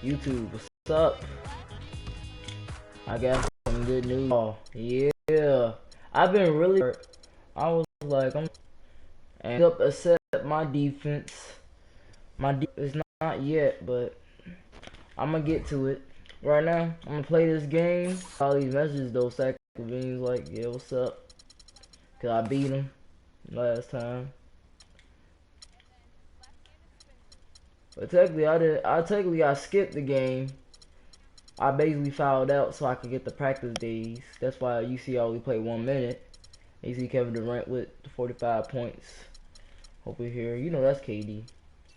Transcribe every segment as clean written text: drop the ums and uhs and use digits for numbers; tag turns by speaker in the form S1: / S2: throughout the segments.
S1: YouTube, what's up? I got some good news. Oh, yeah. I've been really hurt. I was like, and up except my defense. My defense is not yet, but I'm gonna get to it. Right now, I'm gonna play this game. All these messages though, Sack Beans like, yeah, what's up? Cause I beat him last time. But technically, I skipped the game. I basically fouled out so I could get the practice days. That's why you see I only played 1 minute. You see Kevin Durant with 45 points. Over here, you know that's KD.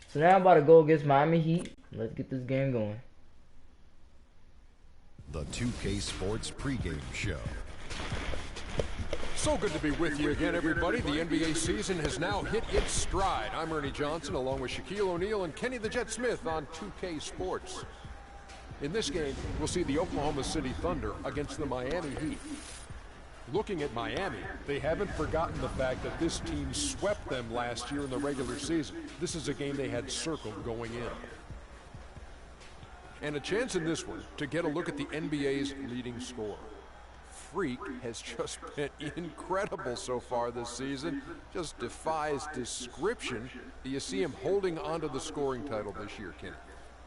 S1: So now I'm about to go against Miami Heat. Let's get this game going.
S2: The 2K Sports pregame show.
S3: So good to be with you again, everybody. The NBA season has now hit its stride. I'm Ernie Johnson, along with Shaquille O'Neal and Kenny the Jet Smith on 2K Sports. In this game, we'll see the Oklahoma City Thunder against the Miami Heat. Looking at Miami, they haven't forgotten the fact that this team swept them last year in the regular season. This is a game they had circled going in. And a chance in this one to get a look at the NBA's leading scorer. Freak has just been incredible so far this season. Just defies description. Do you see him holding onto the scoring title this year, Kenny?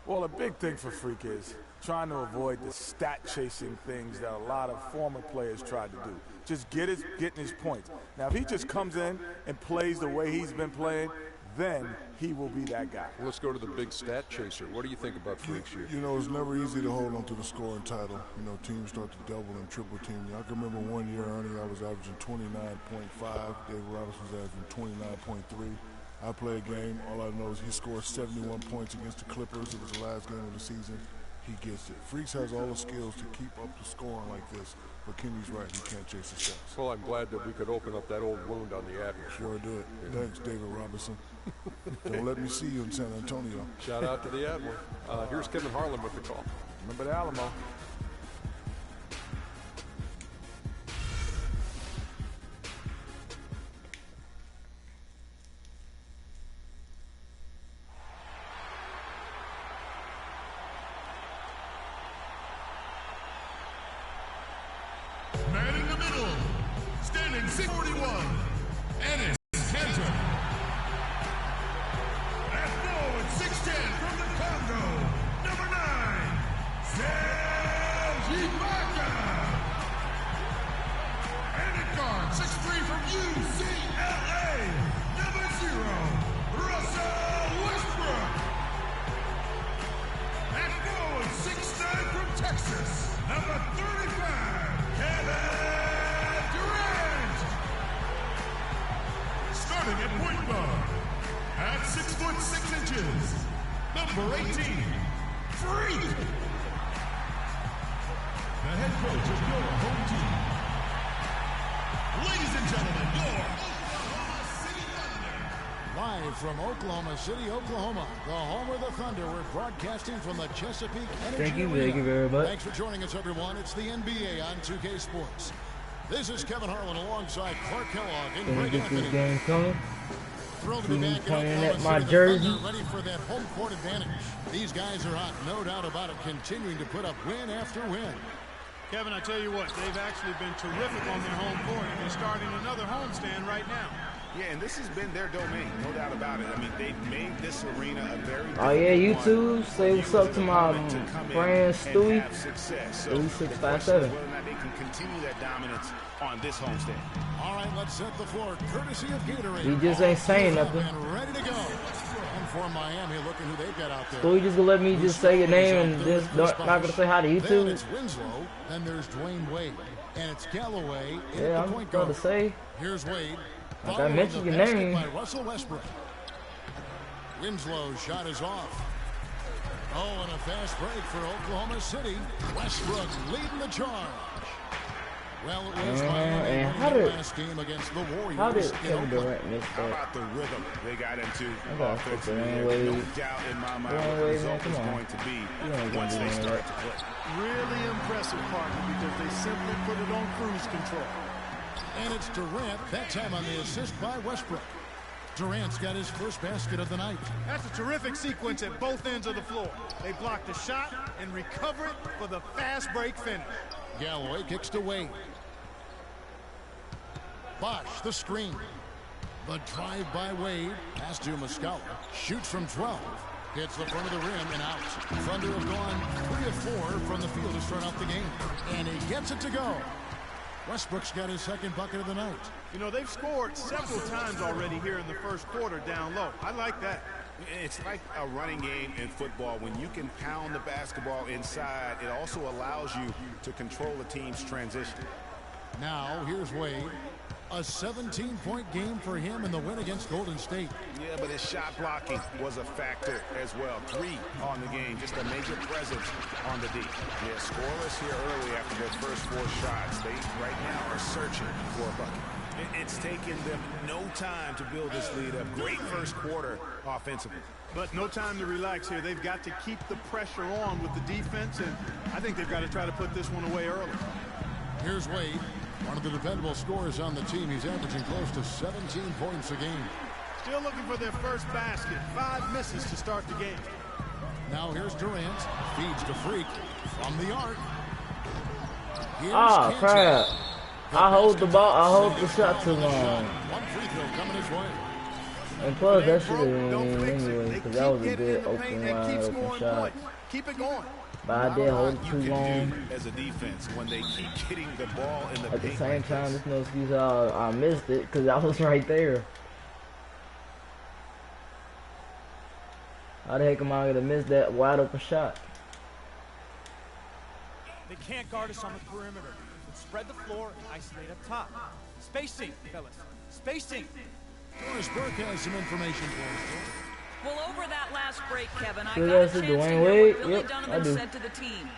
S4: Well, a big thing for Freak is trying to avoid the stat-chasing things that a lot of former players tried to do. Just getting his points. Now, if he just comes in and plays the way he's been playing, then he will be that guy.
S3: Let's go to the big stat chaser. What do you think about Freak's year?
S5: You know, it's never easy to hold on to the scoring title. You know, teams start to double and triple team. I can remember 1 year, Ernie, I was averaging 29.5. David Robinson was averaging 29.3. I play a game, all I know is he scored 71 points against the Clippers. It was the last game of the season. He gets it. Freaks has all the skills to keep up the scoring like this, but Kenny's right, he can't chase the stats.
S3: Well, I'm glad that we could open up that old wound on the Admiral.
S5: Sure did. Yeah. Thanks, David Robinson. Don't let me see you in San Antonio.
S3: Shout out to the Admiral. Here's Kevin Harlan with the call.
S4: Remember the Alamo.
S6: Man in the middle, standing 641, Ennis Cantor. At forward, 6'10" from the Congo, number 9, Serge Ibaka. And at guard, 6'3" from UCLA, number 0, Russell Westbrook. At forward, 6'9" from Texas, number 35. Kevin Durant! Starting at point guard, at 6'6", number 18, Freak! The head coach of your home team. Ladies and gentlemen, your Oklahoma City Thunder.
S7: Live from Oklahoma City, Oklahoma, the home of the Thunder. We're broadcasting from the Chesapeake Energy Arena.
S1: Thank you very much.
S7: Thanks for joining us, everyone. It's the NBA on 2K Sports. This is Kevin Harlan alongside Clark Kellogg and Greg
S1: Get this
S7: Anthony.
S1: game coming.
S7: Thrilled to be back in
S1: Pointing
S7: Oklahoma
S1: at my
S7: City,
S1: jersey.
S7: the Thunder ready for that home court advantage. These guys are hot, no doubt about it, continuing to put up win after win.
S8: Kevin, I tell you what, they've actually been terrific on their home court, and they're starting another homestand right now.
S9: Yeah, and this has been their domain, no doubt about it. I mean, they've made this arena a very
S1: Oh yeah, YouTube, say what's up to my friend Stewie.
S9: So
S1: Stewie 657.
S9: whether or not they can continue that dominance on this homestand.
S7: All right, let's set the floor, courtesy of Gatorade.
S1: He just ain't saying nothing.
S7: And ready to go. And for Miami, looking who they've got out there.
S1: Stewie just gonna let me just say your name and just not gonna say hi to
S7: Then
S1: YouTube.
S7: it's Winslow, then there's Dwayne Wade, and it's Galloway in
S1: Yeah,
S7: the
S1: I'm
S7: point
S1: going
S7: guard.
S1: to say.
S7: Here's Wade.
S1: Like I
S7: following
S1: mentioned
S7: the
S1: your
S7: basket
S1: name.
S7: by Russell Westbrook. Winslow's shot is off. Oh, and a fast break for Oklahoma City. Westbrook leading the charge. Well, it was Miami
S1: and how
S7: winning
S1: did-
S7: the last game against the Warriors.
S1: How did
S7: in
S1: Kevin
S7: Oakland.
S1: Durant miss
S9: How
S1: that?
S9: about the rhythm they got into
S1: I gotta put
S9: offensively?
S1: Dwayne
S9: There's no
S1: Wade.
S9: doubt in my mind
S1: Dwayne
S9: what the
S1: Wade,
S9: result
S1: man, come
S9: is
S1: on.
S9: going to be
S1: You ain't gonna
S9: once
S1: do
S9: they
S1: none of
S9: start
S1: that.
S9: to play.
S8: Really impressive, partner, because they simply put it on cruise control.
S7: And it's Durant, that time on the assist by Westbrook. Durant's got his first basket of the night.
S8: That's a terrific sequence at both ends of the floor. They block the shot and recover it for the fast break finish.
S7: Galloway kicks to Wade. Bosch, the screen. The drive by Wade. Pass to Muscala. Shoots from 12. Hits the front of the rim and out. Thunder have gone 3 of 4 from the field to start off the game. And he gets it to go. Westbrook's got his second bucket of the night.
S8: You know, they've scored several times already here in the first quarter down low. I like that.
S9: It's like a running game in football. When you can pound the basketball inside, it also allows you to control the team's transition.
S7: Now, here's Wade. A 17-point game for him in the win against Golden State.
S9: Yeah, but his shot blocking was a factor as well. 3 on the game, just a major presence on the D. Yeah, scoreless here early after their first 4 shots. They right now are searching for a bucket. It's taken them no time to build this lead up. Great first quarter offensively.
S8: But no time to relax here. They've got to keep the pressure on with the defense, and I think they've got to try to put this one away early.
S7: Here's Wade. One of the dependable scorers on the team. He's averaging close to 17 points a game.
S8: Still looking for their first basket. 5 misses to start the game.
S7: Now here's Durant. Feeds to Freak from the arc.
S1: Ah, crap. I hold the ball. I hold the shot too long.
S7: One free throw coming his way.
S1: And plus, that should have been anyway, because that was a good open, wide open shot.
S8: Keep it going.
S1: But I did hold it too long.
S9: As a defense, when they keep getting the ball in the
S1: At the same time, there's no excuse how I missed it, because I was right there. How the heck am I going to miss that wide open shot?
S10: They can't guard us on the perimeter. So spread the floor and isolate up top. Spacing, fellas. Spacing.
S7: Doris Burke has some information for us.
S11: Well, over that last break, Kevin, I
S1: Who
S11: got a
S1: else is
S11: chance to
S1: Dwayne
S11: hear
S1: Wade?
S11: what Billy
S1: Yep,
S11: Donovan
S1: I do.
S11: said to the team.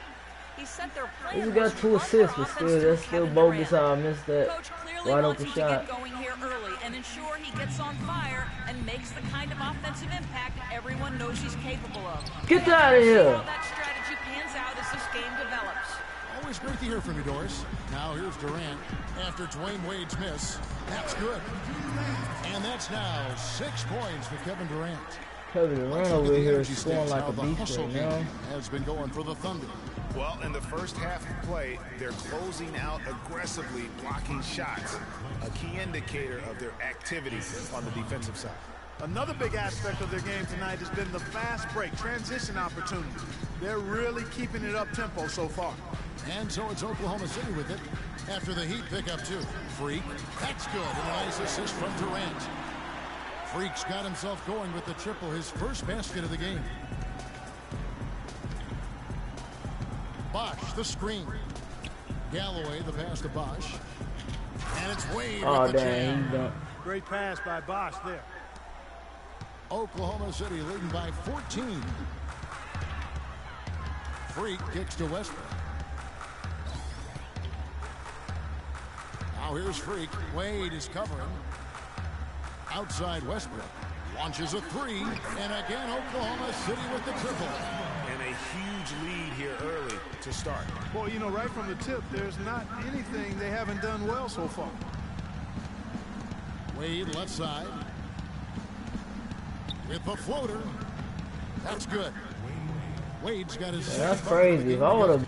S11: He said their plan
S1: He
S11: was
S1: got
S11: to
S1: 2
S11: run their
S1: assists, but
S11: offense
S1: still,
S11: through
S1: that's still
S11: Kevin
S1: bogus
S11: Durant.
S1: how I missed that
S11: Coach clearly
S1: wide
S11: wants
S1: open
S11: him to
S1: shot.
S11: get going here early and ensure he gets on fire and makes the kind of offensive impact everyone knows he's capable of.
S1: Get out of
S11: See
S1: here!
S11: how that strategy pans out as this game develops.
S7: Always great to hear from you, Doris. Now here's Durant after Dwayne Wade's miss. That's good. And that's now 6 points for Kevin Durant.
S1: Kevin Durant over here is scoring like a beast right now.
S7: Has been going for the Thunder.
S9: Well, in the first half of play, they're closing out aggressively, blocking shots. A key indicator of their activity on the defensive side.
S8: Another big aspect of their game tonight has been the fast break, transition opportunities. They're really keeping it up tempo so far.
S7: And so it's Oklahoma City with it after the Heat pick up 2. Freak, that's good, and a nice assist from Durant. Freak's got himself going with the triple, his first basket of the game. Bosch, the screen. Galloway, the pass to Bosch. And it's Wade with the jam.
S8: Great pass by Bosch there.
S7: Oklahoma City leading by 14. Freak kicks to Westbrook. Now here's Freak. Wade is covering. Outside Westbrook. Launches a 3. And again, Oklahoma City with the triple.
S9: And a huge lead here early to start.
S8: Well, you know, right from the tip, there's not anything they haven't done well so far.
S7: Wade left side. With the floater. That's good. Wade's got his.
S1: That's crazy. If I would have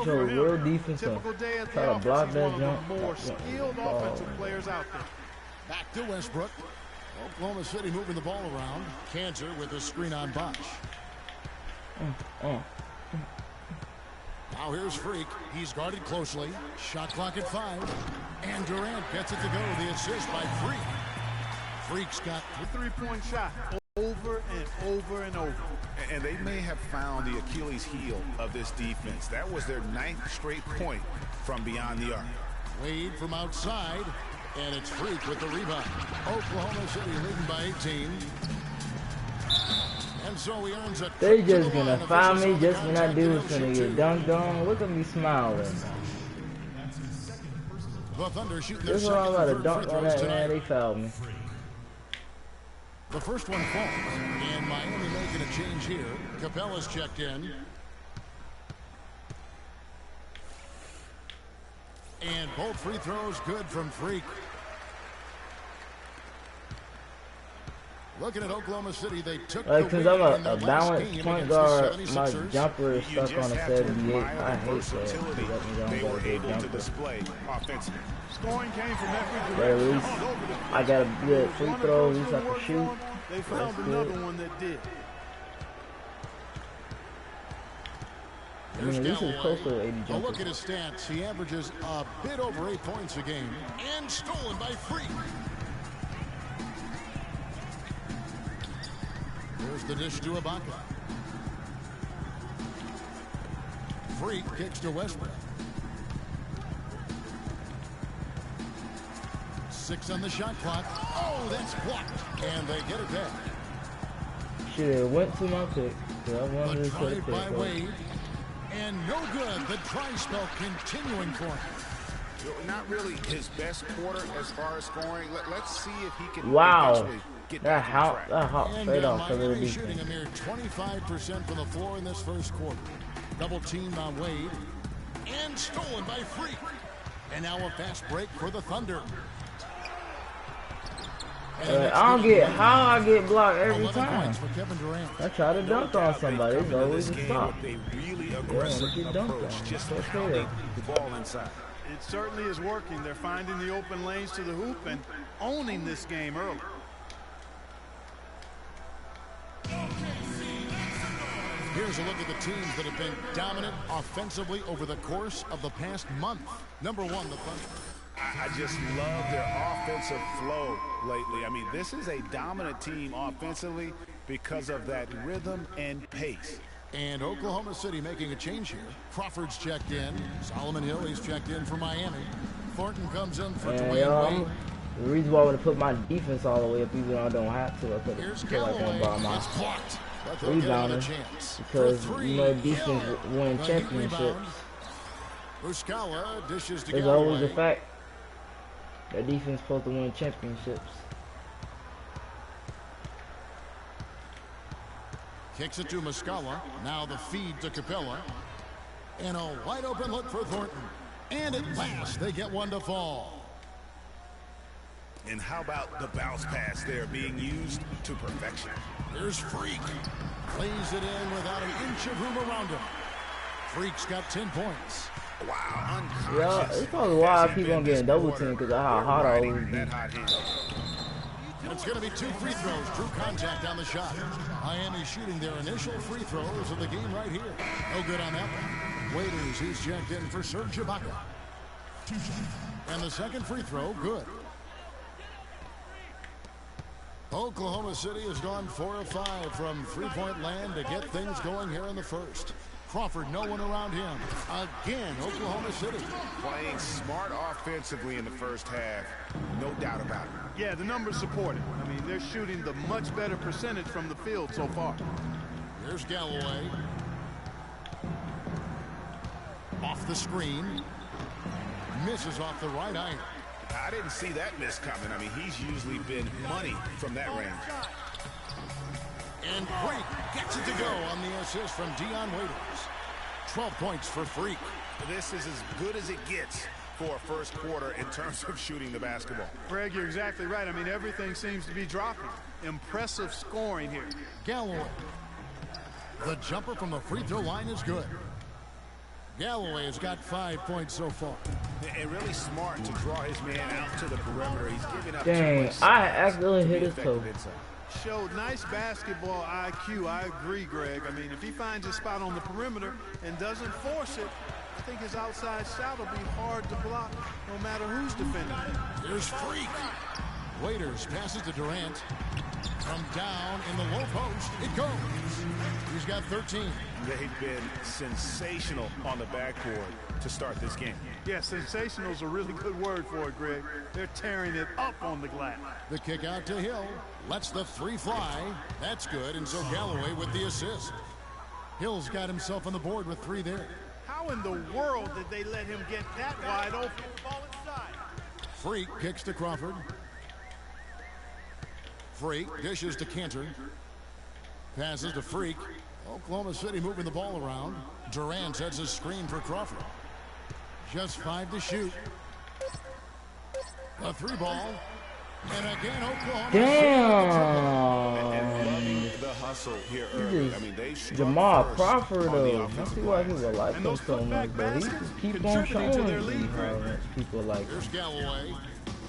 S1: showed real defense and try to block that jump.
S8: More skilled offensive players out there.
S7: Back to Westbrook. Oklahoma City moving the ball around. Cantor with a screen on Bosch. Now here's Freak. He's guarded closely. Shot clock at 5. And Durant gets it to go. The assist by Freak. Freak's got
S8: a 3-point shot over and over and over.
S9: And they may have found the Achilles heel of this defense. That was their 9th straight point from beyond the arc.
S7: Wade from outside. And it's Freak with the rebound. Oklahoma City leading by 18. And so he earns a.
S1: They just gonna foul me just when I do it's gonna get dunked on. Look at me smiling.
S7: The Thunder shooting their
S1: this is what I'm about to dunk on that man. They fouled me.
S7: The first one falls. And Miami making a change here. Capella's checked in. And both free throws good from Freak. Looking at Oklahoma City, they took
S1: like,
S7: the
S1: since
S7: win
S1: I'm
S7: in their
S1: a
S7: last
S1: balanced
S7: game
S1: point
S7: against
S1: guard,
S7: the
S1: my
S7: 76ers.
S1: jumper is
S9: You
S1: stuck on
S9: just
S1: a
S9: have to
S1: 78.
S9: admire
S1: I
S9: the
S1: hate that.
S9: versatility
S1: That means I
S9: they
S1: don't
S9: were
S1: got a good
S9: able to
S1: jumper.
S9: display offensively.
S8: Scoring came from every
S1: But at
S8: direction
S1: least
S8: all over the
S1: I got a good free
S8: One
S1: throw, at
S8: approach
S1: least I
S8: didn't
S1: can
S8: work for
S1: shoot.
S8: them, they found
S1: That's
S8: another
S1: good.
S8: one that did.
S1: I mean, this is close to 80
S7: A
S1: jumpers.
S7: look at his stats. He averages a bit over 8 points a game. And stolen by Freak. Here's the dish to Ibaka. Freak kicks to Westbrook. 6 on the shot clock. Oh, that's blocked. And they get it back.
S1: Shit, it went to my pick. So I wanted
S7: A
S1: to set a
S7: drive
S1: pick.
S7: by
S1: but
S7: Wade. And no good. The dry spell continuing for him.
S9: Not really his best quarter as far as scoring. Let's see if he can
S1: Wow.
S9: eventually get
S1: That
S9: back on
S1: hop,
S9: track.
S1: that hop
S7: And
S1: straight off of the
S7: Miami shooting
S1: defense.
S7: a mere 25% from the floor in this first quarter. Double teamed on Wade. And stolen by Freak. And now a fast break for the Thunder.
S1: I don't get how I get blocked every
S7: 11
S1: time.
S7: points for Kevin Durant.
S1: I try to dunk on somebody, it's always a stop.
S9: A really
S1: Yeah,
S9: aggressive
S1: I get dunked
S9: approach,
S1: on.
S9: just
S1: That's
S9: pounding
S1: okay.
S9: the ball inside.
S8: It certainly is working. They're finding the open lanes to the hoop and owning this game early.
S7: Here's a look at the teams that have been dominant offensively over the course of the past month. Number 1, the Thunder.
S9: I just love their offensive flow lately. I mean, this is a dominant team offensively because of that rhythm and pace.
S7: And Oklahoma City making a change here. Crawford's checked in. Solomon Hill, he's checked in for Miami. Thornton comes in for
S1: And
S7: Dwayne Wade.
S1: the reason why I want to put my defense all the way up, even though I don't have to, I put
S7: Here's
S1: it feel like I'm by my
S7: It's blocked. But they'll get another
S1: rebounding
S7: chance.
S1: because
S7: For
S1: you know
S7: three,
S1: defense
S7: Hill.
S1: win
S7: The
S1: championships.
S7: rebound. Muscala dishes to
S1: There's always a
S7: Galloway.
S1: fact that defense supposed to win championships.
S7: Kicks it to Muscala. Now the feed to Capella. And a wide open look for Thornton. And at last, they get one to fall.
S9: And how about the bounce pass there being used to perfection?
S7: Here's Freak. Plays it in without an inch of room around him. Freak's got 10 points.
S9: Wow,
S1: Yeah,
S9: unconscious.
S1: it's probably why I
S9: Hasn't
S1: keep
S9: been
S1: on
S9: this
S1: getting double
S9: quarter.
S1: teamed because of how
S9: They're
S1: hot I
S9: riding
S1: always be.
S9: that hot hand.
S7: And it's going to be 2 free throws. True contact on the shot. Miami shooting their initial free throws of the game right here. No good on that one. Waiters, he's checked in for Serge Ibaka. And the second free throw, good. Oklahoma City has gone 4 of 5 from three-point land to get things going here in the first. Crawford, no one around him. Again, Oklahoma City.
S9: Playing smart offensively in the first half. No doubt about it.
S8: Yeah, the numbers support it. I mean, they're shooting the much better percentage from the field so far.
S7: Here's Galloway. Off the screen. Misses off the right iron.
S9: I didn't see that miss coming. I mean, he's usually been money from that range.
S7: And Freak gets it to go on the assist from Dion Waiters. 12 points for Freak.
S9: This is as good as it gets for a first quarter in terms of shooting the basketball.
S8: Greg, you're exactly right. I mean, everything seems to be dropping. Impressive scoring here.
S7: Galloway. The jumper from the free throw line is good. Galloway has got 5 points so far.
S9: And really smart to draw his man out to the perimeter. He's giving up
S1: Dang,
S9: too much
S1: I
S9: space
S1: accidentally
S9: to
S1: hit
S9: be
S1: his toe.
S9: effective inside.
S8: Showed nice basketball IQ. I agree, Greg. I mean, if he finds his spot on the perimeter and doesn't force it, I think his outside shot will be hard to block no matter who's defending him.
S7: Here's Freak. Waiters passes to Durant. From down in the low post, it goes. He's got 13.
S9: They've been sensational on the backboard to start this game.
S8: Yeah, sensational is a really good word for it, Greg. They're tearing it up on the glass.
S7: The kick out to Hill. Lets the three fly. That's good, and so Galloway with the assist. Hill's got himself on the board with 3 there.
S8: How in the world did they let him get that wide open? Ball inside.
S7: Freak kicks to Crawford. Freak dishes to Cantor. Passes to Freak. Oklahoma City moving the ball around. Durant sets a screen for Crawford. Just 5 to shoot. A 3 ball. And again, Oklahoma.
S1: Damn.
S9: The hustle here early. I mean, they
S1: Jamal
S9: first
S1: Crawford,
S9: on the
S1: though. I
S9: offensive
S1: see why
S9: glass.
S1: people like him so much, but he just keep on showing me how much people like him.
S7: Here's Galloway.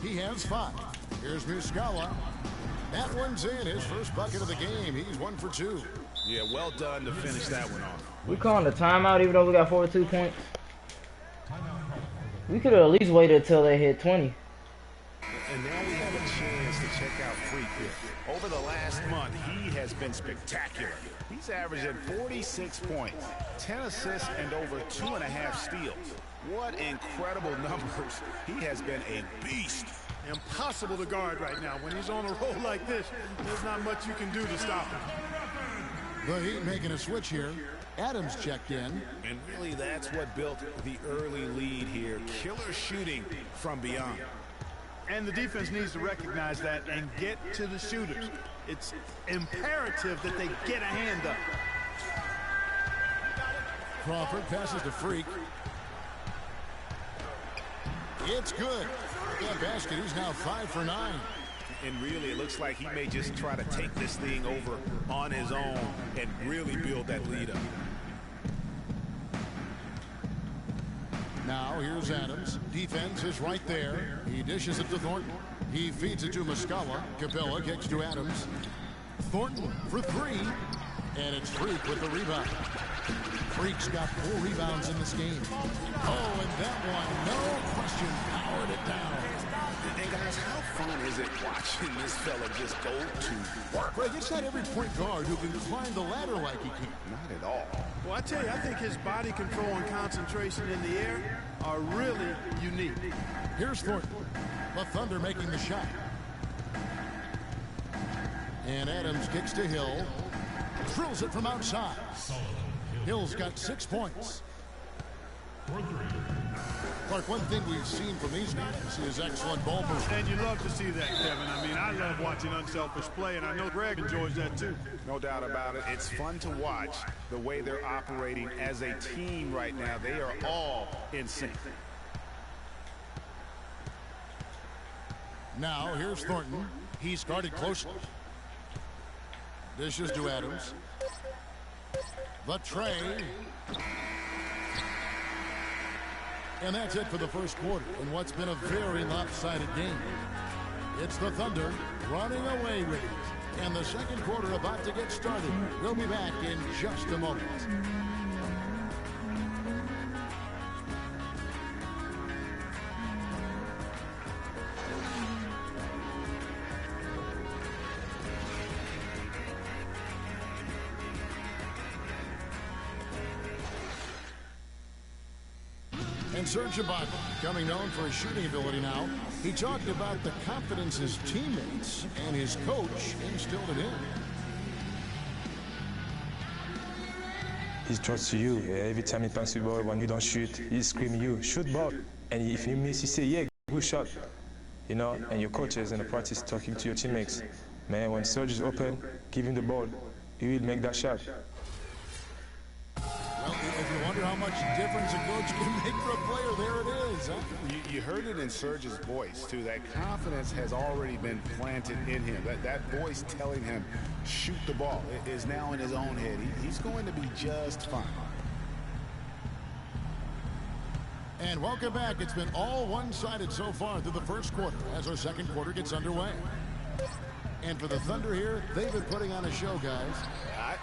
S7: He has 5. Here's Muscala. That one's in. His first bucket of the game. He's 1 for 2.
S9: Yeah, well done to finish that one off.
S1: We calling a timeout even though we got 42 points. We could have at least waited until they hit 20.
S9: And now we have a chance to check out Freak here. Over the last month, he has been spectacular. He's averaging 46 points, 10 assists, and over 2.5 steals. What incredible numbers. He has been a beast.
S8: Impossible to guard right now. When he's on a roll like this, there's not much you can do to stop him.
S7: The Heat making a switch here. Adams checked in.
S9: And really, that's what built the early lead here. Killer shooting from beyond.
S8: And the defense needs to recognize that and get to the shooters. It's imperative that they get a hand up.
S7: Crawford passes to Freak. It's good. That basket, he's now 5 for 9.
S9: And really, it looks like he may just try to take this thing over on his own and really build that lead up.
S7: Now, here's Adams. Defense is right there. He dishes it to Thornton. He feeds it to Muscala. Capella kicks to Adams. Thornton for 3. And it's Freak with the rebound. Freak's got 4 rebounds in this game. Oh, and that one, no question, powered it down.
S9: And guys, how fun is it watching this fella just go to work?
S7: Greg, it's not every point guard who can climb the ladder like he can.
S9: Not at all.
S8: Well, I tell you, I think his body control and concentration in the air are really unique.
S7: Here's Thornton. The Thunder making the shot. And Adams kicks to Hill. Drills it from outside. Hill's got 6 points. Clark, one thing we've seen from these guys is excellent ball movement.
S8: And you love to see that, Kevin. I mean, I love watching unselfish play, and I know Greg enjoys that too.
S9: No doubt about it. It's fun to watch the way they're operating as a team right now. They are all in sync.
S7: Now, here's Thornton. He's guarded closely. Dishes to Adams. The tray. And that's it for the first quarter in what's been a very lopsided game. It's the Thunder running away with it. And the second quarter about to get started. We'll be back in just a moment. And Serge Ibaka, becoming known for his shooting ability now, he talked about the confidence his teammates and his coach instilled in him.
S12: He trusts you. Every time he passes the ball, when you don't shoot, he screams you, shoot ball. And if you miss, he say, yeah, good shot. You know, and your coaches in the practice talking to your teammates. Man, when Serge is open, give him the ball. He will make that shot.
S7: Well, if you wonder how much difference a coach can make for a player, there it is. Huh?
S9: You heard it in Serge's voice, too. That confidence has already been planted in him. That voice telling him, shoot the ball, is now in his own head. He's going to be just fine.
S7: And welcome back. It's been all one-sided so far through the first quarter as our second quarter gets underway. And for the Thunder here, they've been putting on a show, guys.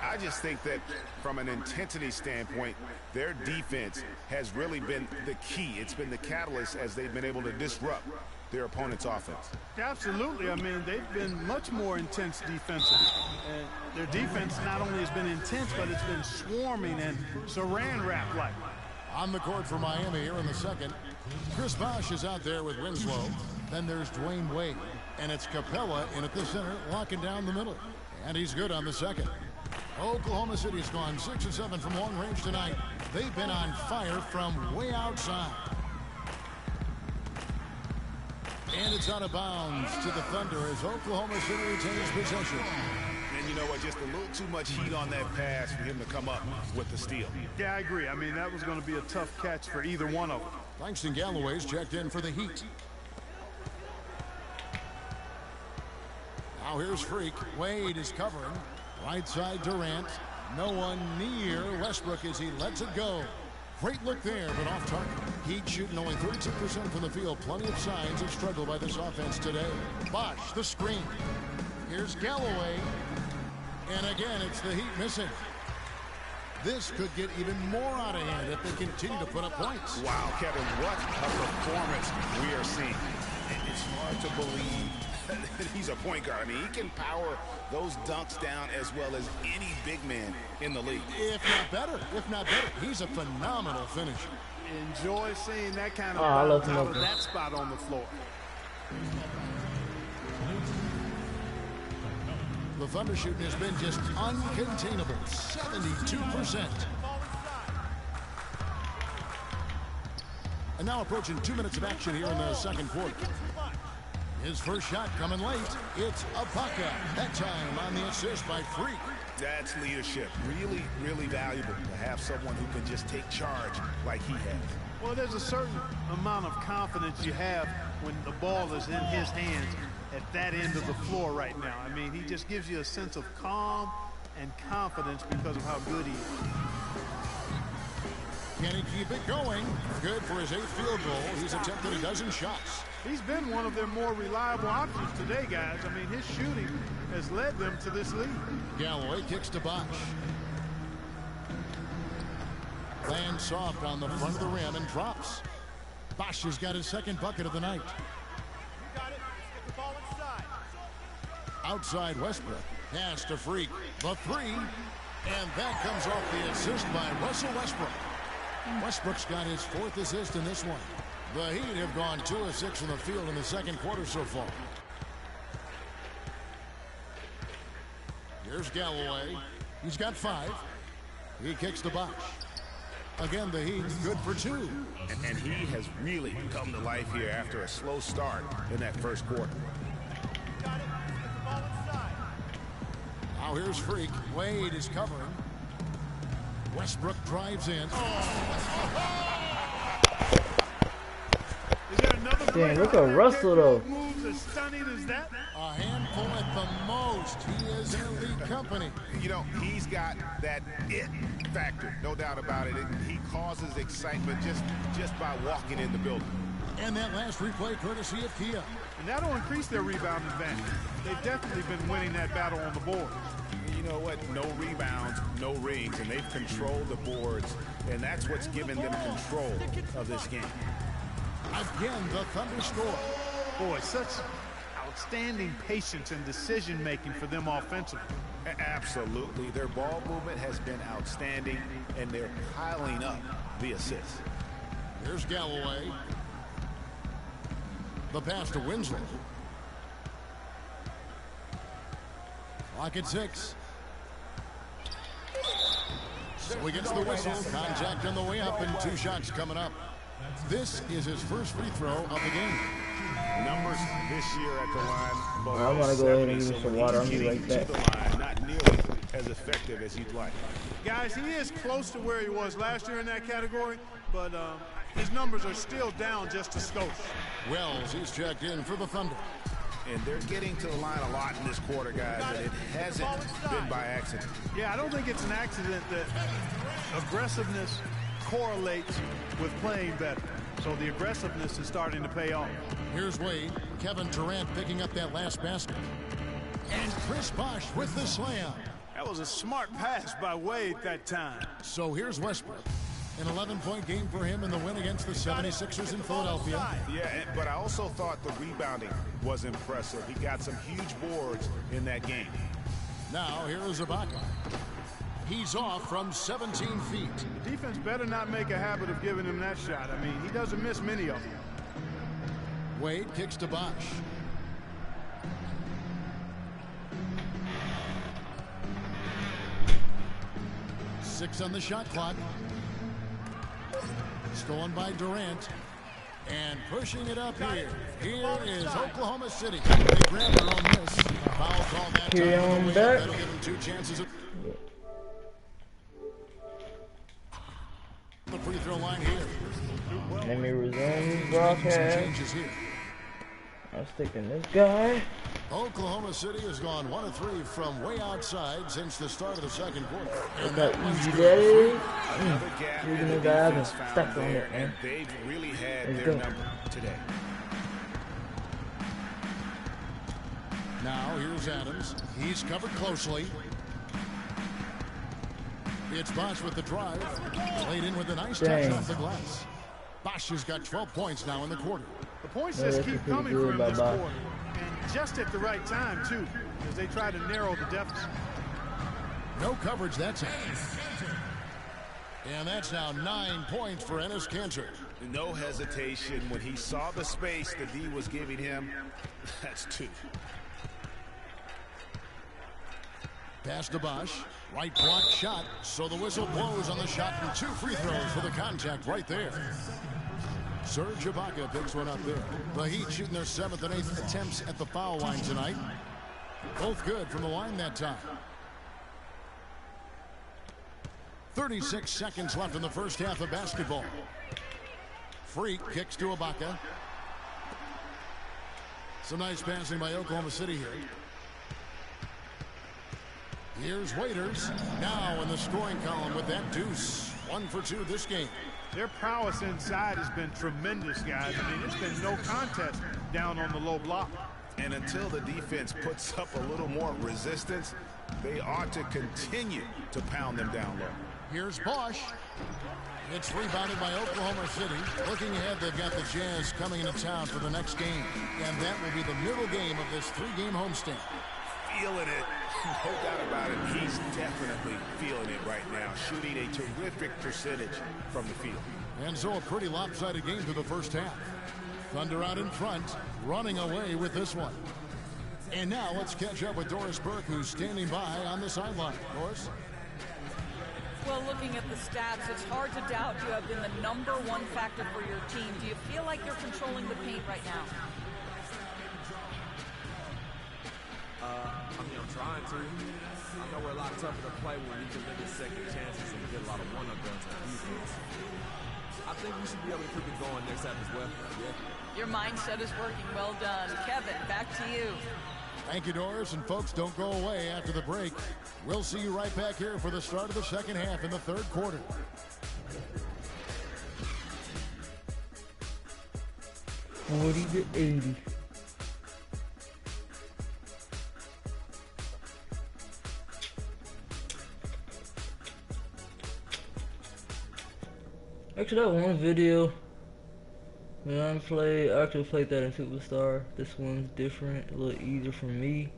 S9: I just think that from an intensity standpoint, their defense has really been the key. It's been the catalyst as they've been able to disrupt their opponent's offense.
S8: Absolutely. I mean, they've been much more intense defensively. And their defense not only has been intense, but it's been swarming and saran wrap like.
S7: On the court for Miami here in the second. Chris Bosh is out there with Winslow. Then there's Dwayne Wade. And it's Capella in at the center, locking down the middle. And he's good on the second. Oklahoma City's gone 6 of 7 from long range tonight. They've been on fire from way outside. And it's out of bounds to the Thunder as Oklahoma City retains possession.
S9: And you know what, just a little too much heat on that pass for him to come up with the steal.
S8: Yeah, I agree. I mean, that was going to be a tough catch for either one of them.
S7: Langston Galloway's checked in for the Heat. Now here's Freak. Wade is covering. Right side Durant. No one near Westbrook as he lets it go. Great look there, but off target. Heat shooting only 32% from the field. Plenty of signs of struggle by this offense today. Bosh, the screen. Here's Galloway. And again, it's the Heat missing. This could get even more out of hand if they continue to put up points.
S9: Wow, Kevin, what a performance we are seeing. And it's hard to believe that he's a point guard. I mean, he can power those dunks down as well as any big man in the league.
S7: If not better. He's a phenomenal finisher.
S8: Enjoy seeing that kind of
S1: I love
S8: out of that spot on the floor.
S7: The Thunder shooting has been just uncontainable, 72%. And now approaching 2 minutes of action here in the second quarter. His first shot coming late. It's Ibaka. That time on the assist by Freak.
S9: That's leadership. Really, really valuable to have someone who can just take charge like he has.
S8: Well, there's a certain amount of confidence you have when the ball is in his hands at that end of the floor right now. I mean, he just gives you a sense of calm and confidence because of how good he is.
S7: Can he keep it going? Good for his 8th field goal. He's attempted a dozen shots.
S8: He's been one of their more reliable options today, guys. I mean, his shooting has led them to this lead.
S7: Galloway kicks to Bosh. Lands soft on the front of the rim and drops. Bosh has got his second bucket of the night. Outside Westbrook. Pass to Freak. The three. And that comes off the assist by Russell Westbrook. Westbrook's got his 4th assist in this one. The Heat have gone 2 of 6 from the field in the second quarter so far. Here's Galloway. He's got 5. He kicks to Bosh. Again, the Heat good for 2.
S9: And he has really come to life here after a slow start in that first quarter.
S7: Now here's Freak. Wade is covering. Westbrook drives in.
S8: Is there another
S1: Dang, look at Russell though.
S8: Moves as stunning as that?
S7: A handful at the most. He is in elite company.
S9: You know, he's got that it factor, no doubt about it. He causes excitement just by walking in the building.
S7: And that last replay courtesy of Kia.
S8: And that'll increase their rebound advantage. They've definitely been winning that battle on the board.
S9: You know what? No rebounds, no rings, and they've controlled the boards, and that's what's given them control of this game.
S7: Again, the Thunder score.
S8: Boy, such outstanding patience and decision-making for them offensively.
S9: Absolutely. Their ball movement has been outstanding, and they're piling up the assists.
S7: Here's Galloway. The pass to Winslow. Clock at 6. So he gets the whistle. Contact on the way up and 2 shots coming up. This is his first free throw of the game.
S9: Numbers this year at the line.
S1: Well, I'm going to go ahead and give him some water. I'm going to be right back.
S9: The line, not nearly as effective as you'd like.
S8: Guys, he is close to where he was last year in that category, but his numbers are still down just a skosh.
S7: Wells, he's checked in for the Thunder.
S9: And they're getting to the line a lot in this quarter, guys, and it hasn't been by accident.
S8: Yeah, I don't think it's an accident that aggressiveness correlates with playing better. So the aggressiveness is starting to pay off.
S7: Here's Wade. Kevin Durant picking up that last basket. And Chris Bosh with the slam.
S8: That was a smart pass by Wade that time.
S7: So here's Westbrook. An 11-point game for him in the win against the 76ers in Philadelphia.
S9: Yeah, but I also thought the rebounding was impressive. He got some huge boards in that game.
S7: Now here is Ibaka. He's off from 17 feet.
S8: The defense better not make a habit of giving him that shot. I mean, he doesn't miss many of them.
S7: Wade kicks to Bosh. Six on the shot clock. Stolen by Durant. And pushing it up here. Here is Oklahoma City. They grab their own miss. Foul call that time. That'll give them 2 chances. The free throw line here.
S1: Let me resume broadcast. I'm sticking this guy.
S7: Oklahoma City has gone 1 of 3 from way outside since the start of the second quarter.
S1: Look how easy that is.
S9: Another gap in the defense found there, and they've really had their number today.
S7: Now here's Adams. He's covered closely. It's Bosch with the drive. Played in with a nice touch off the glass. Bosch has got 12 points now in the quarter.
S8: The points just keep coming for him this quarter. And just at the right time, too, as they try to narrow the deficit.
S7: No coverage that time. And that's now 9 points for Enes Kanter.
S9: No hesitation when he saw the space the D was giving him. That's 2.
S7: Pass to Bosch. Right block shot. So the whistle blows on the shot and 2 free throws for the contact right there. Serge Ibaka picks one up there. The Heat shooting their 7th and 8th attempts at the foul line tonight. Both good from the line that time. 36 seconds left in the first half of basketball. Freak kicks to Ibaka. Some nice passing by Oklahoma City here. Here's Waiters. Now in the scoring column with that deuce. 1 for 2 this game.
S8: Their prowess inside has been tremendous, guys. I mean, it's been no contest down on the low block.
S9: And until the defense puts up a little more resistance, they ought to continue to pound them down low.
S7: Here's Bosch. It's rebounded by Oklahoma City. Looking ahead, they've got the Jazz coming into town for the next game. And that will be the middle game of this 3-game homestand.
S9: Feeling it. No doubt about it. He's definitely feeling it right now. Shooting a terrific percentage from the field.
S7: And so a pretty lopsided game through the first half. Thunder out in front, running away with this one. And now let's catch up with Doris Burke, who's standing by on the sideline. Doris?
S11: Well, looking at the stats, it's hard to doubt you have been the #1 factor for your team. Do you feel like you're controlling the paint right now?
S13: I mean, I'm trying to. I know we're a lot tougher to play when we can get second chances and get a lot of one-up-runs on defense. I think we should be able to keep it going next half as well. Yeah.
S11: Your mindset is working. Well done. Kevin, back to you.
S7: Thank you, Doris. And folks, don't go away after the break. We'll see you right back here for the start of the second half in the third quarter.
S1: $40-80. Actually, that one video when I actually played that in Superstar. This one's different, a little easier for me.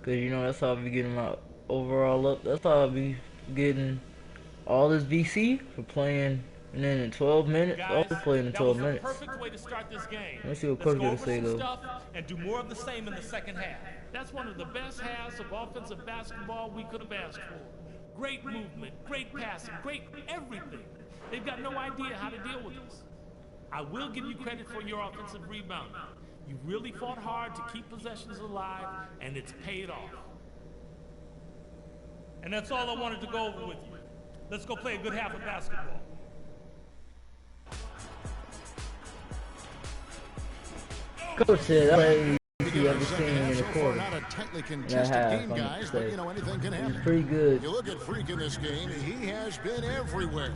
S1: Cause you know that's how I be getting my overall up. That's how I be getting all this VC for playing, and then in 12 minutes,
S10: Guys,
S1: also playing in 12 minutes.
S10: Perfect way to start this game.
S1: Let's see what Coach gonna say though.
S10: Stuff and do more of the same in the second half. That's one of the best halves of offensive basketball we could have asked for. Great movement, great passing, great everything. They've got no idea how to deal with us. I will give you credit for your offensive rebound. You really fought hard to keep possessions alive, and it's paid off. And that's all I wanted to go over with you. Let's go play a good half of basketball.
S1: Coach said I you ever seen in the quarter.
S7: Not a tightly contested game, guys, but you know anything can happen.
S1: He's pretty good.
S7: You look at Freak in this game, he has been everywhere.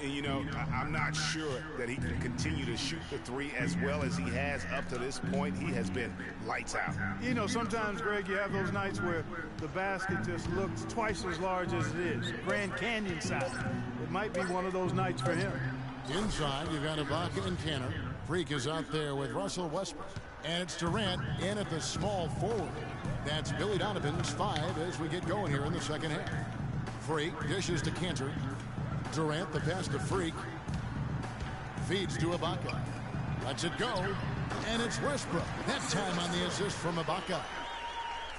S9: And you know, I'm not sure that he can continue to shoot the 3 as well as he has up to this point. He has been lights out.
S8: You know, sometimes, Greg, you have those nights where the basket just looks twice as large as it is. Grand Canyon size. It might be one of those nights for him.
S7: Inside, you've got Ibaka and Kanter. Freak is out there with Russell Westbrook. And it's Durant in at the small forward. That's Billy Donovan's 5 as we get going here in the second half. Freak dishes to Kanter. Durant the pass to Freak. Feeds to Ibaka. Lets it go. And it's Westbrook. That time on the assist from Ibaka.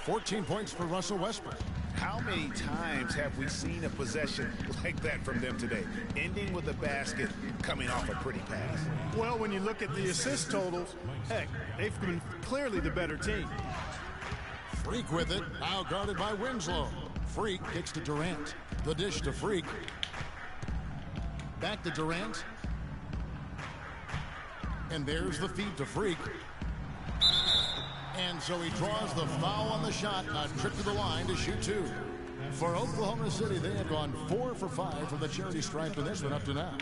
S7: 14 points for Russell Westbrook.
S9: How many times have we seen a possession like that from them today? Ending with a basket, coming off a pretty pass.
S8: Well, when you look at the assist totals, heck, they've been clearly the better team.
S7: Freak with it, now guarded by Winslow. Freak kicks to Durant. The dish to Freak. Back to Durant. And there's the feed to Freak. And so he draws the foul on the shot. A trip to the line to shoot 2. For Oklahoma City, they have gone 4 for 5 from the charity stripe in this one up to now.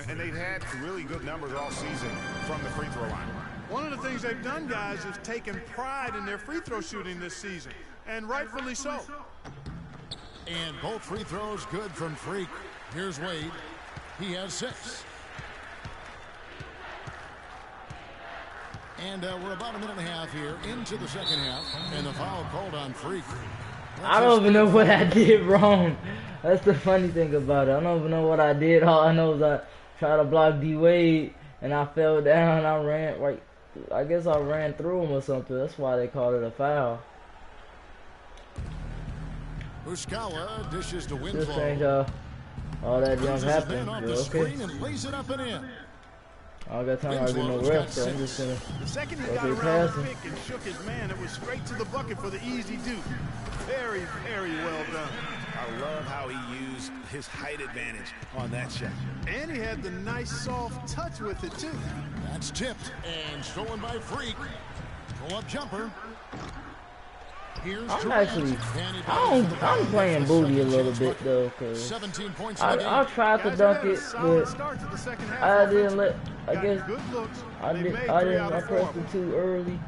S9: And they've had really good numbers all season from the free throw line.
S8: One of the things they've done, guys, is taken pride in their free throw shooting this season, and rightfully so.
S7: And both free throws good from Freak. Here's Wade. He has 6. And we're about a minute and a half here into the second half, and the foul called on Freak.
S1: I don't even know what I did wrong. That's the funny thing about it. I don't even know what I did. All I know is I tried to block D Wade and I fell down. I ran right. I guess I ran through him or something. That's why they called it a foul.
S7: Uskawa dishes to
S1: This
S7: Winslow.
S1: ain't all that young happened.
S7: Off
S1: Yeah,
S7: the
S1: okay.
S7: screen and lays it up and in.
S1: I don't got time to do no rest, so I'm just gonna
S8: The second he
S1: go
S8: got
S1: keep
S8: around the
S1: passing.
S8: pick and shook his man, it was straight to the bucket for the easy duke. Very, very well done.
S9: I love how he used his height advantage on that shot.
S8: And he had the nice soft touch with it too.
S7: That's tipped and stolen by Freak. Pull-up jumper. Here's
S1: I'm
S7: Durant.
S1: actually,
S7: And he bounces to the
S1: I'm
S7: ball.
S1: playing booty a little bit though, cause
S7: 17 points in the game.
S1: I tried to
S8: Guys,
S1: dunk
S8: they had
S1: it,
S8: a solid
S1: but
S8: start to the second half
S1: I didn't
S8: offensively.
S1: let. I
S8: Got
S1: guess
S8: good looks.
S1: I
S8: They
S1: didn't.
S8: made
S1: I
S8: 3
S1: didn't.
S8: out
S1: I
S8: of
S1: pressed
S8: 4.
S1: it too early.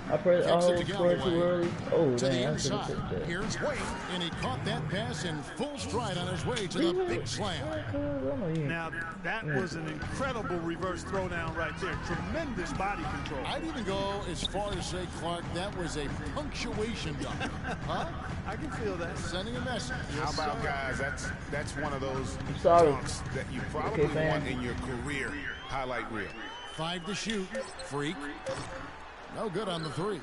S1: I pressed. I
S7: Kicks it
S1: was
S7: to
S1: scoring too
S7: Galloway.
S1: early. Oh
S7: To the
S1: dang! I should have
S7: inside.
S1: took that.
S7: Here's Wade, and he caught that pass in full stride on his way to the big slam.
S8: Now, that was an incredible reverse throwdown right there. Tremendous body control.
S7: I'd even go as far as say, Clark, that was a punctuation dunk. Huh?
S8: I can feel that.
S7: Sending a message.
S9: How about, guys, that's one of those
S1: sorry.
S9: dunks that you probably
S1: Okay, fam.
S9: want in your career highlight reel.
S7: 5 to shoot. Freak. No good on the 3.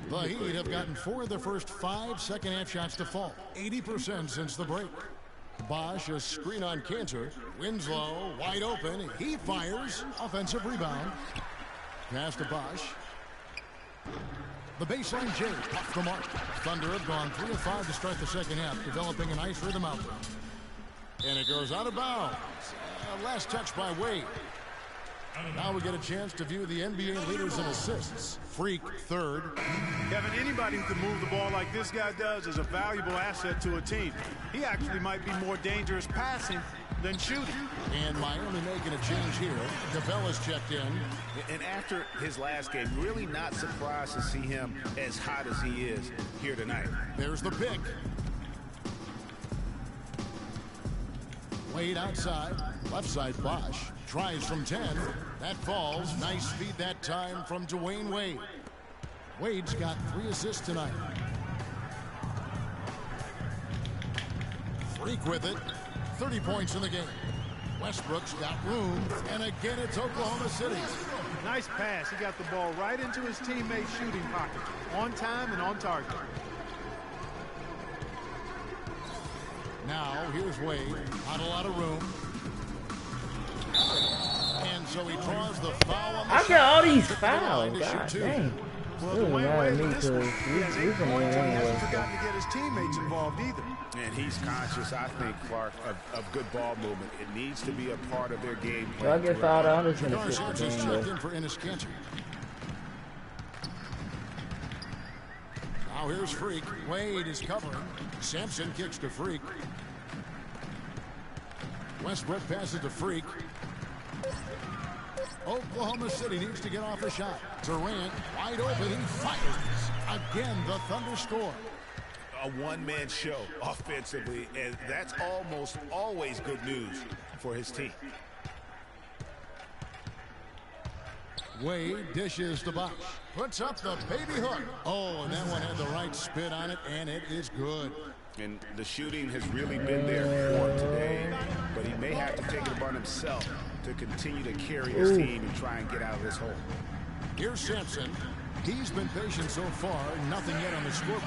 S7: The Heat have gotten 4 of their first 5 second-half shots to fall. 80% since the break. Bosch, a screen on Cantor. Winslow, wide open. He fires. Offensive rebound. Pass to Bosch. The baseline J off the mark. Thunder have gone 3 of 5 to start the second half, developing a nice rhythm out there. And it goes out of bounds. Last touch by Wade. Now we get a chance to view the NBA leaders in assists. Freak, 3rd.
S8: Kevin, anybody who can move the ball like this guy does is a valuable asset to a team. He actually might be more dangerous passing than shooting.
S7: And Miami making a change here. Cabela's checked in.
S9: And after his last game, really not surprised to see him as hot as he is here tonight.
S7: There's the pick. Wade outside. Left side Bosch. Tries from 10. That falls. Nice feed that time from Dwayne Wade. Wade's got 3 assists tonight. Freak with it. 30 points in the game. Westbrook's got room. And again, it's Oklahoma City.
S8: Nice pass. He got the ball right into his teammate's shooting pocket. On time and on target.
S7: Now, here's Wade. Not a lot of room. And so he draws the foul on the
S1: I got all these fouls.
S7: to
S1: God
S7: shoot 2.
S1: dang.
S8: Well,
S1: Really
S8: Dwayne
S1: mad
S8: Wade
S1: at me
S8: with this one,
S1: because
S8: he has 8
S1: we can
S8: points and he hasn't
S1: anyway.
S8: forgotten to get his teammates involved either.
S9: And he's conscious, I think, Clark, of good ball movement. It needs to be a part of their game
S1: If I
S9: plan.
S1: get fouled out, I'm just gonna
S7: Garcia
S1: sit the
S7: just
S1: game
S7: checked
S1: though.
S7: in for Enes Kanter. Now here's Freak. Wade is covering. Sampson kicks to Freak. Westbrook passes to Freak. Oklahoma City needs to get off a shot. Durant wide open. He fires. Again, the Thunder score.
S9: A one-man show offensively, and that's almost always good news for his team.
S7: Wade dishes to Bosch. Puts up the baby hook. Oh, and that one had the right spin on it, and it is good.
S9: And the shooting has really been there for him today, but he may have to take it upon himself to continue to carry his team and try and get out of this hole.
S7: Here's Sampson. He's been patient so far. Nothing yet on the scoreboard.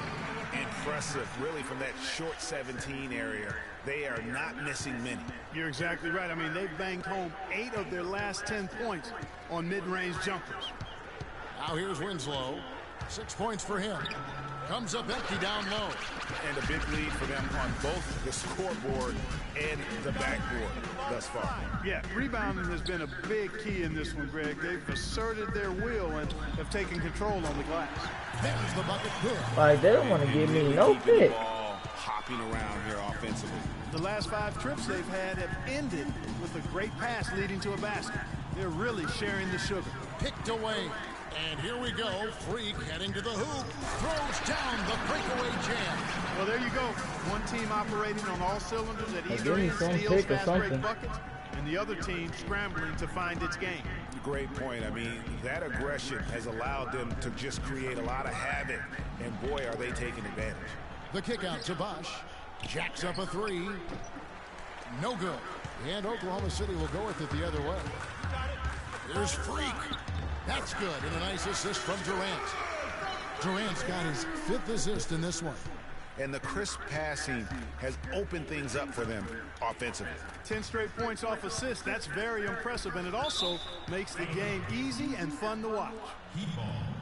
S9: Impressive, really, from that short 17 area. They are not missing many.
S8: You're exactly right. I mean, they've banged home 8 of their last 10 points on mid-range jumpers.
S7: Now here's Winslow. 6 points for him. Comes up empty down low.
S9: And a big lead for them on both the scoreboard and the backboard thus far.
S8: Yeah, rebounding has been a big key in this one, Greg. They've asserted their will and have taken control on the glass.
S7: There's the bucket good.
S1: Like, they don't want to give me no pick.
S9: Ball hopping around here offensively.
S8: The last 5 trips they've had have ended with a great pass leading to a basket. They're really sharing the sugar.
S7: Picked away. And here we go. Freak heading to the hoop. Throws down the breakaway jam.
S8: Well, there you go. One team operating on all cylinders at either
S1: give me
S8: end,
S1: some
S8: steals
S1: pick or
S8: fast break
S1: something.
S8: buckets, and the other team scrambling to find its game.
S9: Great point. I mean, that aggression has allowed them to just create a lot of havoc. And boy, are they taking advantage.
S7: The kick out to Bosch. Jacks up a 3. No good. And Oklahoma City will go with it the other way. Here's Freak. That's good, and a nice assist from Durant. Durant's got his 5th assist in this one.
S9: And the crisp passing has opened things up for them offensively.
S8: 10 straight points off assists. That's very impressive, and it also makes the game easy and fun to watch.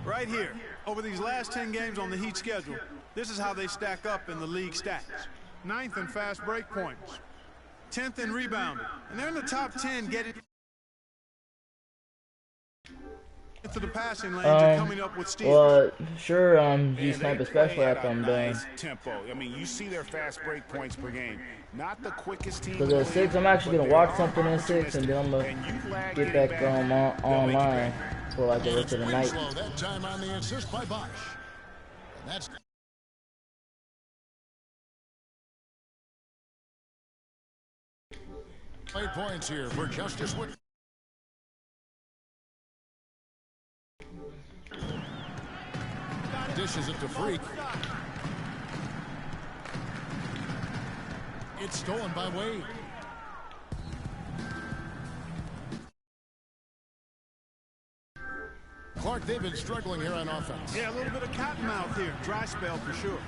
S8: Right here, over these last 10 games on the Heat schedule, this is how they stack up in the league stats. 9th in fast break points, 10th in rebounding, and they're in the top 10 getting into the passing lanes and coming up with steals.
S1: Well, sure, you snap especially after I'm done.
S9: Tempo. I mean, you see their fast break points per game. Not the quickest team.
S1: Because at 6, I'm actually going to watch something in 6, and then I'm going to get back online for like the rest of the night.
S7: That time on the assist by Bosch. And that's 8 points here for Justice Wood. Dishes it to Freak. It's stolen by Wade. Clark, they've been struggling here on offense.
S8: Yeah, a little bit of cottonmouth here. Dry spell for sure.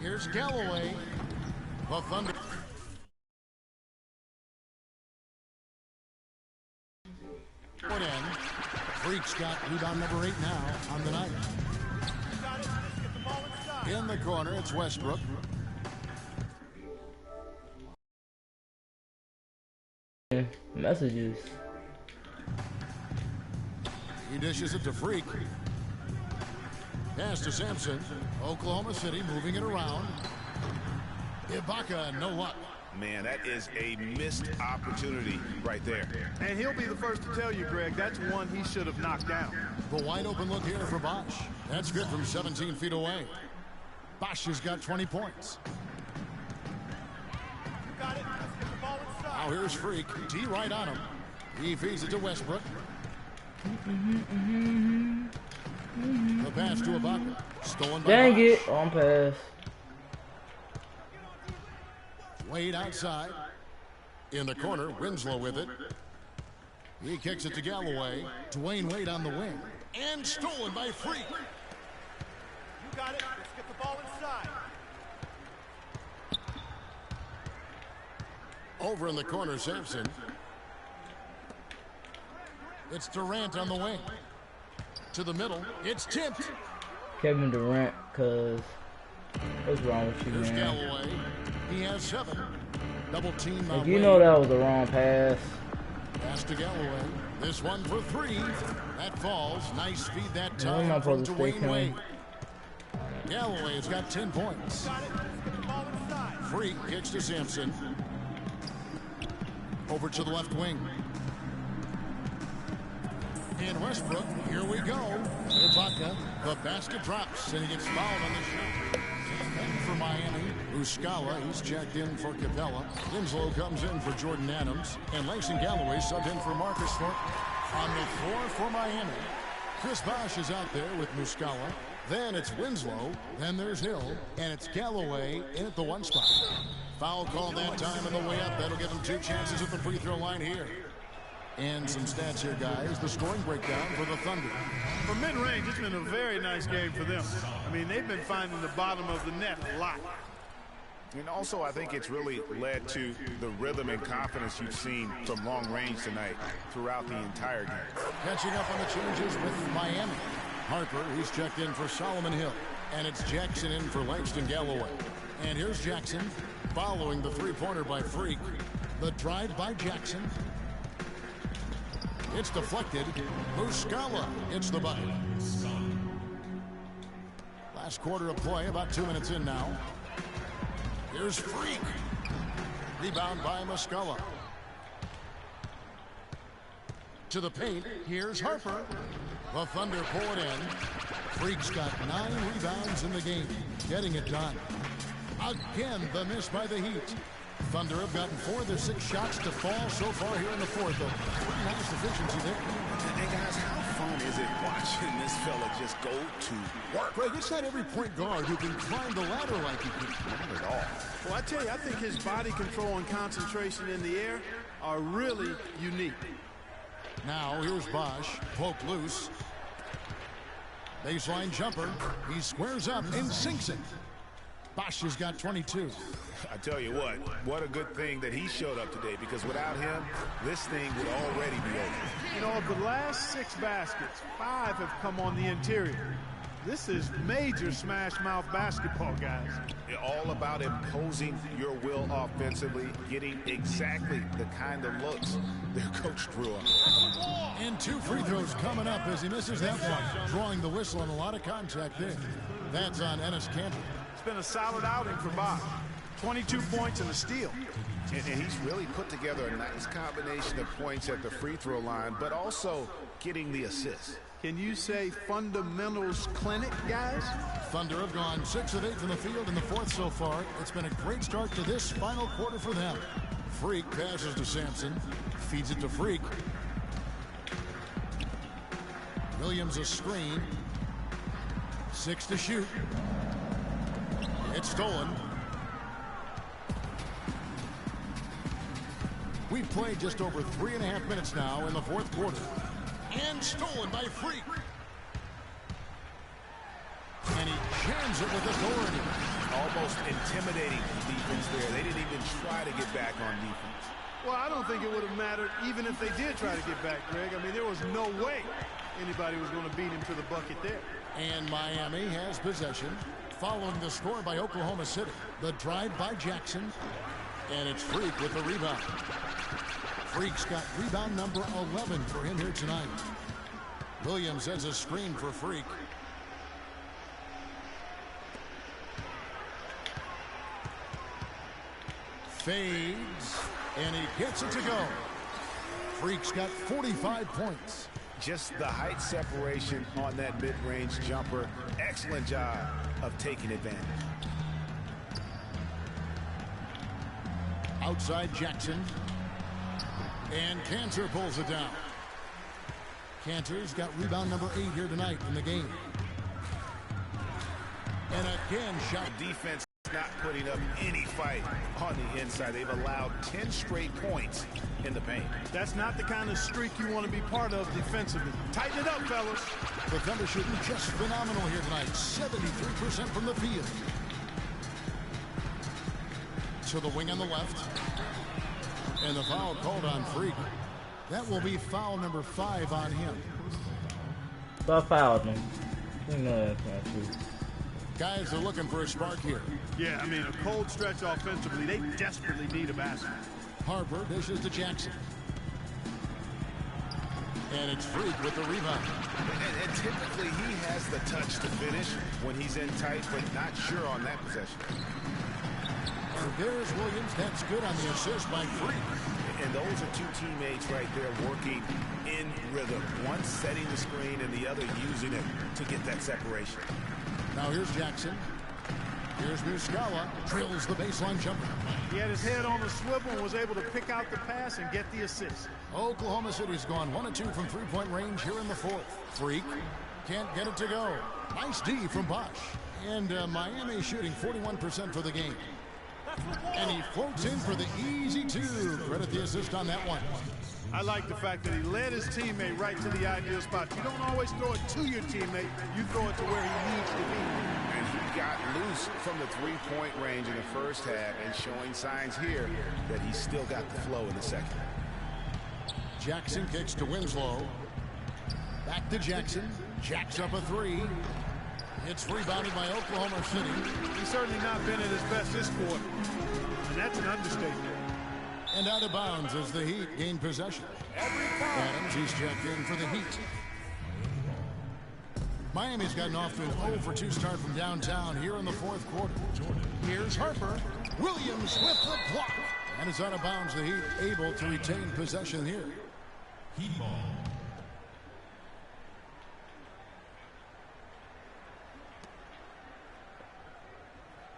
S7: Here's Galloway. The Thunder. Put in. Freak's got rebound number 8 now on the night. In the corner, it's Westbrook.
S1: Messages.
S7: He dishes it to Freak. Pass to Sampson. Oklahoma City moving it around. Ibaka, no luck.
S9: Man, that is a missed opportunity right there.
S8: And he'll be the first to tell you, Greg, that's one he should have knocked down.
S7: The wide open look here for Bosch. That's good from 17 feet away. Bosch has got 20 points. Now here's Freak. T right on him. He feeds it to Westbrook. The pass to Ibaka. Stolen by
S1: Dang
S7: Bosch.
S1: it, on pass.
S7: Wade outside. In the corner, Winslow with it. He kicks it to Galloway. Dwayne Wade on the wing. And stolen by Freak.
S8: You got it. Let's get the ball inside.
S7: Over in the corner, Sampson. It's Durant on the wing. To the middle. It's tipped.
S1: Kevin Durant, cuz what's wrong with you,
S7: Here's
S1: man?
S7: Galloway. He has 7. Double team.
S1: Like, you know that was the wrong pass.
S7: Pass to Galloway. This one for 3. That falls. Nice feed that
S1: Where am I
S7: time from
S1: supposed to stay
S7: Dwayne Wade.
S1: coming?
S7: Galloway has got 10 points. Freak kicks to Sampson. Over to the left wing. And Westbrook, here we go. Ibaka, the basket drops, and he gets fouled on the shot. And for Miami, Muscala, he's checked in for Capella. Winslow comes in for Jordan Adams. And Langston Galloway subbed in for Marcus Thornton. On the floor for Miami, Chris Bosh is out there with Muscala. Then it's Winslow. Then there's Hill. And it's Galloway in at the 1 spot. Foul call that time on the way up. That'll give him 2 chances at the free throw line here. And some stats here, guys. The scoring breakdown for the Thunder.
S8: For mid-range, it's been a very nice game for them. I mean, they've been finding the bottom of the net a lot.
S9: And also, I think it's really led to the rhythm and confidence you've seen from long range tonight throughout the entire game.
S7: Catching up on the changes with Miami. Harper, he's checked in for Solomon Hill. And it's Jackson in for Langston Galloway. And here's Jackson following the three-pointer by Freak. The drive by Jackson. It's deflected. Muscala hits the bucket. Last quarter of play, about 2 minutes in now. Here's Freak. Rebound by Muscala. To the paint, here's Harper. The Thunder pull it in. Freak's got 9 rebounds in the game, getting it done. Again, the miss by the Heat. Thunder have gotten 4 of their 6 shots to fall so far here in the fourth. Pretty nice efficiency there.
S9: And guys, how fun is it watching this fella just go to work?
S7: Greg, it's not every point guard who can climb the ladder like he can.
S9: Not at all.
S8: Well, I tell you, I think his body control and concentration in the air are really unique.
S7: Now, here's Bosch. Poke loose. Baseline jumper. He squares up and sinks it. Bosch has got 22.
S9: I tell you what a good thing that he showed up today, because without him, this thing would already be over.
S8: You know, of the last 6 baskets, 5 have come on the interior. This is major smash-mouth basketball, guys.
S9: All about imposing your will offensively, getting exactly the kind of looks their coach drew up.
S7: And 2 free throws coming up as he misses that one, drawing the whistle on a lot of contact there. That's on Enes Kanter.
S8: It's been a solid outing for Bosch. 22 points and a steal.
S9: And he's really put together a nice combination of points at the free throw line, but also getting the assist.
S8: Can you say fundamentals clinic, guys?
S7: Thunder have gone 6 of 8 from the field in the fourth so far. It's been a great start to this final quarter for them. Freak passes to Sampson. Feeds it to Freak. Williams a screen. 6 to shoot. It's stolen. We've played just over 3.5 minutes now in the fourth quarter. And stolen by Freak. And he jams it with authority.
S9: Almost intimidating defense there. They didn't even try to get back on defense.
S8: Well, I don't think it would have mattered even if they did try to get back, Greg. I mean, there was no way anybody was going to beat him to the bucket there.
S7: And Miami has possession following the score by Oklahoma City. The drive by Jackson. And it's Freak with the rebound. Freak's got rebound number 11 for him here tonight. Williams has a screen for Freak. Fades, and he gets it to go. Freak's got 45 points.
S9: Just the height separation on that mid-range jumper. Excellent job of taking advantage.
S7: Outside Jackson. And Kanter pulls it down. Kanter's got rebound number 8 here tonight in the game. And again, shot.
S9: Defense not putting up any fight on the inside. They've allowed 10 straight points in the paint.
S8: That's not the kind of streak you want to be part of defensively. Tighten it up, fellas.
S7: The Thunder shooting just phenomenal here tonight. 73% from the field. To the wing on the left. And the foul called on Freak. That will be foul number 5 on him.
S1: So I fouled him. You know that's not true.
S7: Guys are looking for a spark here.
S8: Yeah, I mean, a cold stretch offensively. They desperately need a basket.
S7: Harper dishes to Jackson. And it's Freak with the rebound.
S9: And typically he has the touch to finish when he's in tight, but not sure on that possession.
S7: And there's Williams. That's good on the assist by Freak.
S9: And those are 2 teammates right there working in rhythm. One setting the screen and the other using it to get that separation.
S7: Now here's Jackson. Here's Muscala. Drills the baseline jumper.
S8: He had his head on the swivel and was able to pick out the pass and get the assist.
S7: Oklahoma City's gone 1 of 2 from 3-point range here in the fourth. Freak can't get it to go. Nice D from Bosch. And Miami shooting 41% for the game. And he floats in for the easy 2. Credit the assist on that one.
S8: I like the fact that he led his teammate right to the ideal spot. You don't always throw it to your teammate. You throw it to where he needs to be.
S9: And he got loose from the 3-point range in the first half and showing signs here that he's still got the flow in the second.
S7: Jackson kicks to Winslow. Back to Jackson. Jacks up a three. It's rebounded by Oklahoma City.
S8: He's certainly not been at his best this quarter, and that's an understatement.
S7: And out of bounds as the Heat gain possession. Adams, he's checked in for the Heat. Miami's gotten off to an 0-for-2 start from downtown here in the fourth quarter. Here's Harper. Williams with the block. And it's out of bounds. The Heat able to retain possession here.
S6: Heat ball.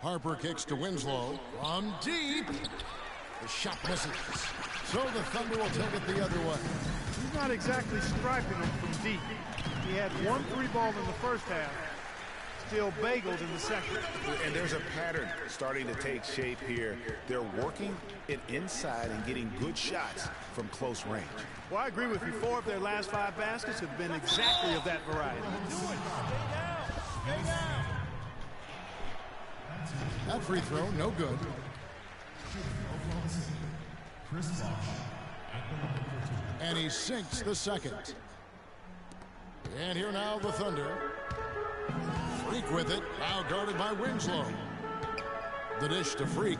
S7: Harper kicks to Winslow. From deep. The shot misses. So the Thunder will take it the other way.
S8: He's not exactly striping them from deep. He had 1 3-ball in the first half. Still bageled in the second.
S9: And there's a pattern starting to take shape here. They're working it inside and getting good shots from close range.
S8: Well, I agree with you. 4 of their last 5 baskets have been exactly of that variety.
S6: Stay down.
S7: That free throw, no good. And he sinks the second. And here now the Thunder. Freak with it, now guarded by Winslow. The dish to Freak.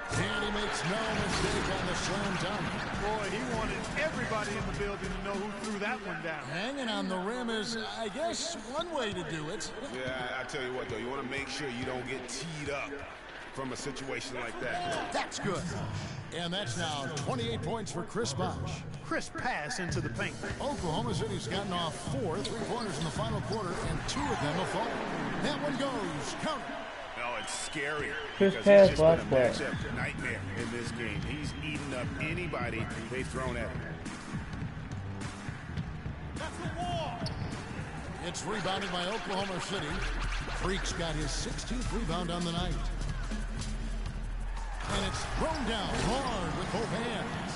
S7: And he makes no mistake on the slam dunk.
S8: Boy, he wanted everybody in the building to know who threw that one down.
S7: Hanging on the rim is, I guess, one way to do it.
S9: Yeah, I tell you what, though, you want to make sure you don't get teed up from a situation like that.
S7: That's good. And that's now 28 points for Chris Bosh.
S8: Crisp pass into the paint.
S7: Oklahoma City's gotten off 4 3-pointers in the final quarter, and 2 of them have fallen. That one goes. Count it.
S9: No, it's scary
S1: Chris
S9: because
S1: pass,
S9: it's just been a
S1: watch
S9: matchup nightmare in this game. He's eaten up anybody they've thrown at him.
S8: That's the wall.
S7: It's rebounded by Oklahoma City. Freak's got his 16th rebound on the night. And it's thrown down hard with both hands.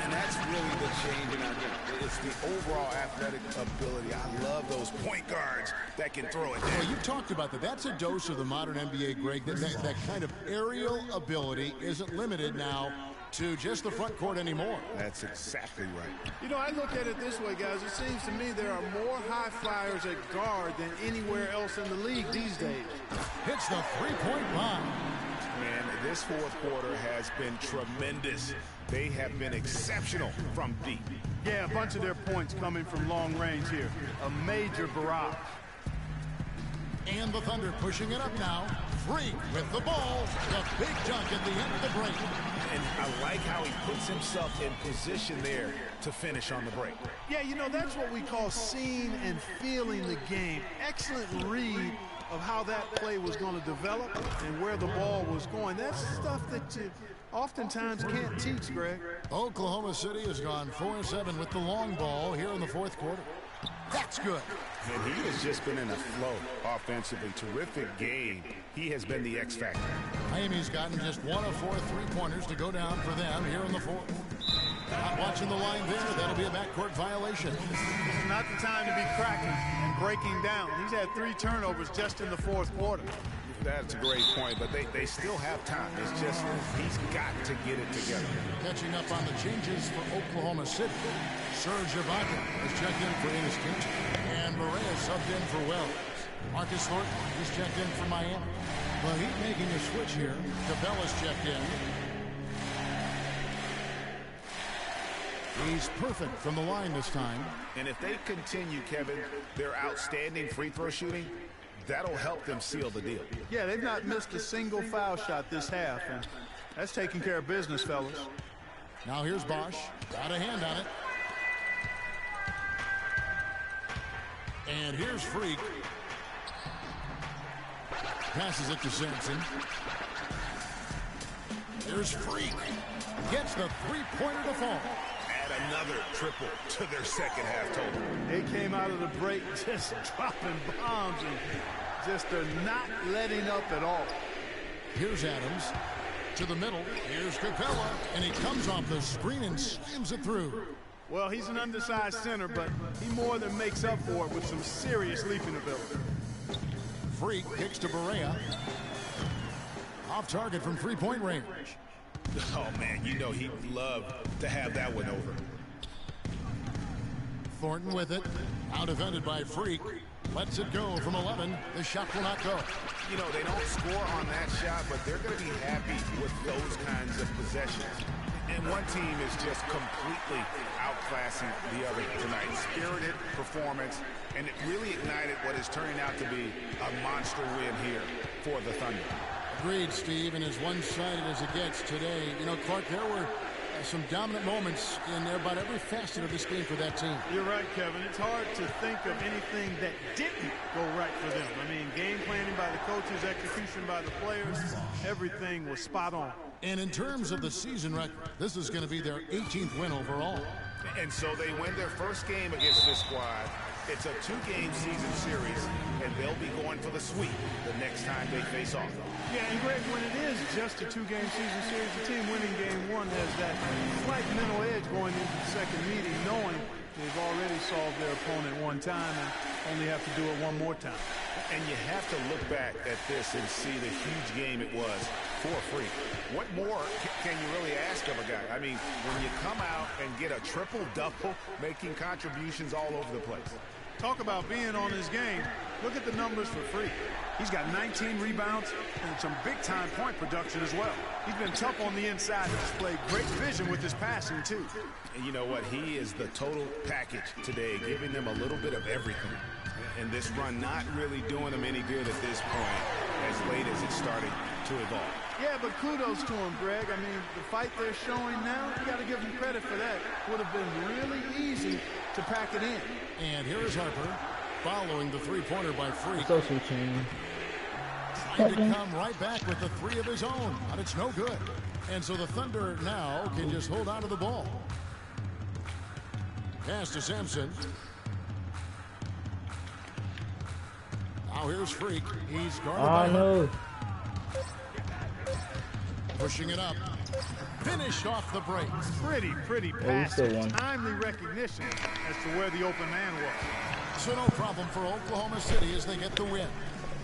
S9: And that's really the change in our game. It's the overall athletic ability. I love those point guards that can throw it down.
S7: Well, you talked about that. That's a dose of the modern NBA, Greg. That kind of aerial ability isn't limited now to just the front court anymore.
S9: That's exactly right.
S8: You know, I look at it this way, guys. It seems to me there are more high flyers at guard than anywhere else in the league these days.
S7: Hits the three-point line.
S9: Man, this fourth quarter has been tremendous. They have been exceptional from deep.
S8: Yeah, a bunch of their points coming from long range here. A major barrage.
S7: And the Thunder pushing it up now. Freak with the ball. The big dunk at the end of the break.
S9: And I like how he puts himself in position there to finish on the break.
S8: Yeah, you know, that's what we call seeing and feeling the game. Excellent read of how that play was going to develop and where the ball was going. That's stuff that you oftentimes can't teach, Greg.
S7: Oklahoma City has gone 4-7 with the long ball here in the fourth quarter. That's good.
S9: And he has just been in a flow offensively. Terrific game. He has been the X factor.
S7: Miami's gotten just 1 of 4 3-pointers to go down for them here in the fourth. Not watching the line there. That'll be a backcourt violation.
S8: This is not the time to be cracking and breaking down. He's had 3 turnovers just in the fourth quarter.
S9: That's a great point, but they still have time. It's just he's got to get it together.
S7: Catching up on the changes for Oklahoma City. Serge Ibaka has checked in for Enes Kanter. And Barea subbed in for Wells. Marcus Thornton is checked in for Miami. But he's making a switch here. Capella's checked in. He's perfect from the line this time.
S9: And if they continue, Kevin, their outstanding free throw shooting, that'll help them seal the deal.
S8: Yeah, they've not missed a single foul shot this half, and that's taking care of business, fellas.
S7: Now here's Bosh. Got a hand on it. And here's Freak. Passes it to Sampson. Here's Freak. Gets the three-pointer to fall.
S9: Add another triple to their second half total.
S8: They came out of the break just dropping bombs and just are not letting up at all.
S7: Here's Adams to the middle. Here's Capella, and he comes off the screen and slams it through.
S8: Well, he's an undersized center, but he more than makes up for it with some serious leaping ability.
S7: Freak kicks to Barea. Off target from three-point range.
S9: Oh, man, you know he'd love to have that one over.
S7: Thornton with it. Out defended by Freak. Lets it go from 11. The shot will not go.
S9: You know, they don't score on that shot, but they're going to be happy with those kinds of possessions. And one team is just completely outclassing the other tonight. Spirited performance, and it really ignited what is turning out to be a monster win here for the Thunder.
S7: Agreed, Steve, and as one-sided as it gets today. You know, Clark, there were some dominant moments in about every facet of this game for that team.
S8: You're right, Kevin. It's hard to think of anything that didn't go right for them. I mean, game planning by the coaches, execution by the players, everything was spot on.
S7: And in terms of the season record, this is going to be their 18th win overall.
S9: And so they win their first game against this squad. It's a 2-game season series, and they'll be going for the sweep the next time they face off.
S8: Yeah, and Greg, when it is just a 2-game season series, the team winning game one has that slight mental edge going into the second meeting, knowing they've already solved their opponent one time and only have to do it one more time.
S9: And you have to look back at this and see the huge game it was for Freak. What more can you really ask of a guy? I mean, when you come out and get a triple-double, making contributions all over the place.
S8: Talk about being on his game. Look at the numbers for Freak. He's got 19 rebounds and some big-time point production as well. He's been tough on the inside and displayed great vision with his passing, too.
S9: And you know what? He is the total package today, giving them a little bit of everything. And this run not really doing them any good at this point, as late as it's starting to evolve.
S8: Yeah, but kudos to him, Greg. I mean, the fight they're showing now, you got to give them credit for that. Would have been really easy to pack it in.
S7: And here is Harper following the three-pointer by Freak.
S1: So sweet, team.
S7: Trying to come right back with the three of his own, but it's no good. And so the Thunder now can just hold on to the ball. Pass to Sampson. Now here's Freak. He's guarded by
S1: no.
S7: Pushing it up. Finished off the break.
S8: Pretty pass. Timely recognition as to where the open man was.
S7: So no problem for Oklahoma City as they get the win.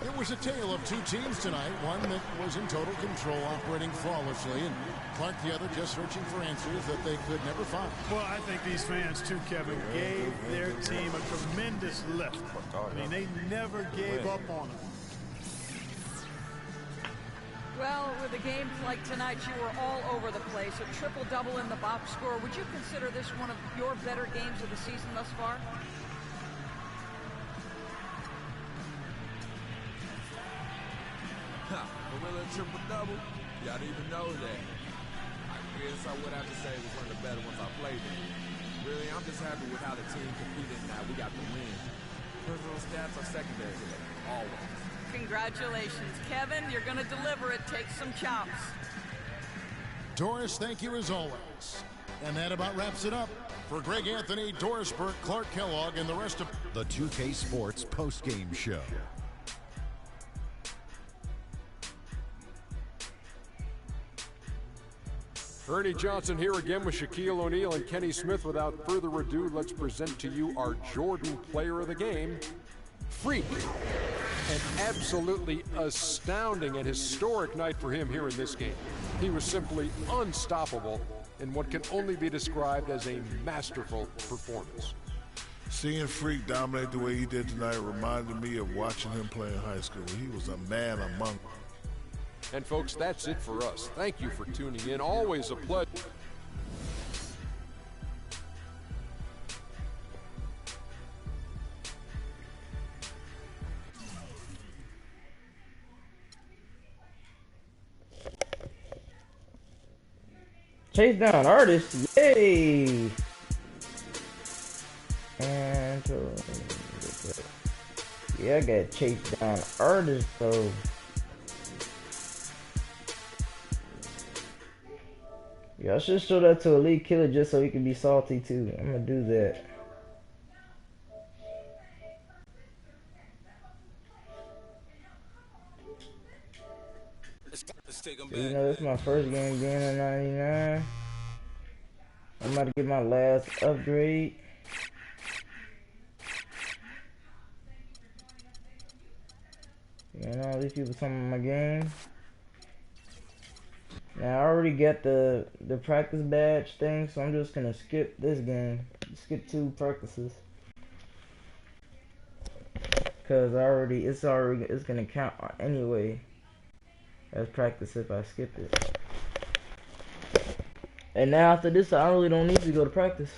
S7: It was a tale of two teams tonight, one that was in total control, operating flawlessly, and Clark the other just searching for answers that they could never find.
S8: Well, I think these fans, too, Kevin, gave their team a tremendous lift. I mean, they never gave up on them.
S11: Well, with a game like tonight, you were all over the place. A triple-double in the box score. Would you consider this one of your better games of the season thus far?
S13: Gorilla triple-double? Y'all didn't even know that. I guess I would have to say it was one of the better ones I played in. Really, I'm just happy with how the team competed and how we got the win. Personal stats are secondary today, always.
S11: Congratulations, Kevin. You're going to deliver it. Take some chops.
S7: Doris, thank you as always. And that about wraps it up. For Greg Anthony, Doris Burke, Clark Kellogg, and the rest of
S2: the 2K Sports postgame show.
S3: Ernie Johnson here again with Shaquille O'Neal and Kenny Smith. Without further ado, let's present to you our Jordan player of the game, Freak. An absolutely astounding and historic night for him here in this game. He was simply unstoppable in what can only be described as a masterful performance.
S5: Seeing Freak dominate the way he did tonight reminded me of watching him play in high school. He was a man among them.
S3: And folks, that's it for us. Thank you for tuning in. Always a pleasure.
S1: Chase down artists, yay! And yeah, I got chase down artists though. Yeah, I should show that to Elite Killer just so he can be salty too. I'm gonna do that. You know, this is my first game being a 99. I'm about to get my last upgrade. You know, these people talking about my game. Now I already got the practice badge thing, so I'm just gonna skip this game. skip 2 practices. Cause it's gonna count anyway as practice if I skip it. And now after this, I really don't need to go to practice.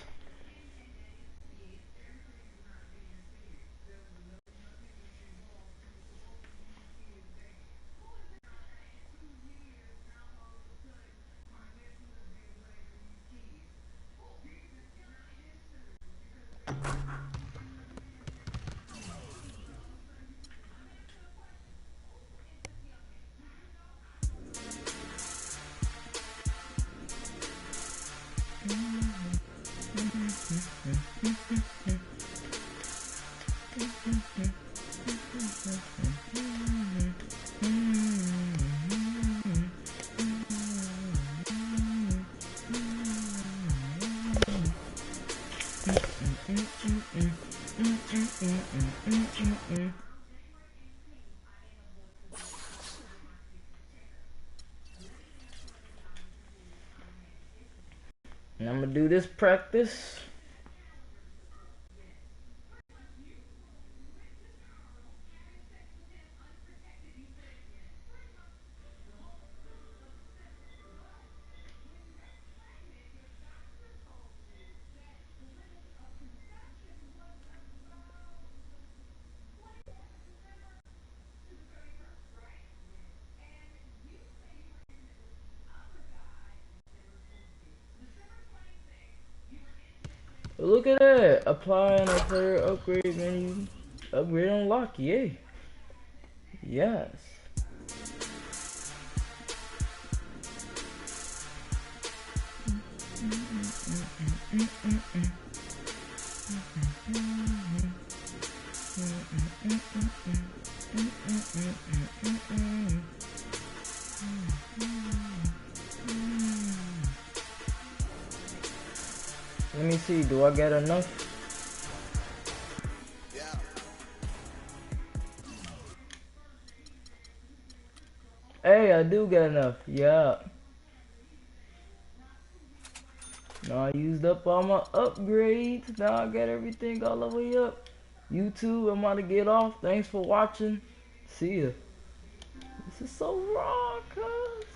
S1: And I'm gonna do this practice. Look at that! Apply on a player upgrade menu. Upgrade unlock, yay. Yes. Let me see, do I get enough? Hey, I do get enough, yeah. Now I used up all my upgrades. Now I got everything all the way up. YouTube, I'm about to get off. Thanks for watching. See ya. This is so raw, cuz.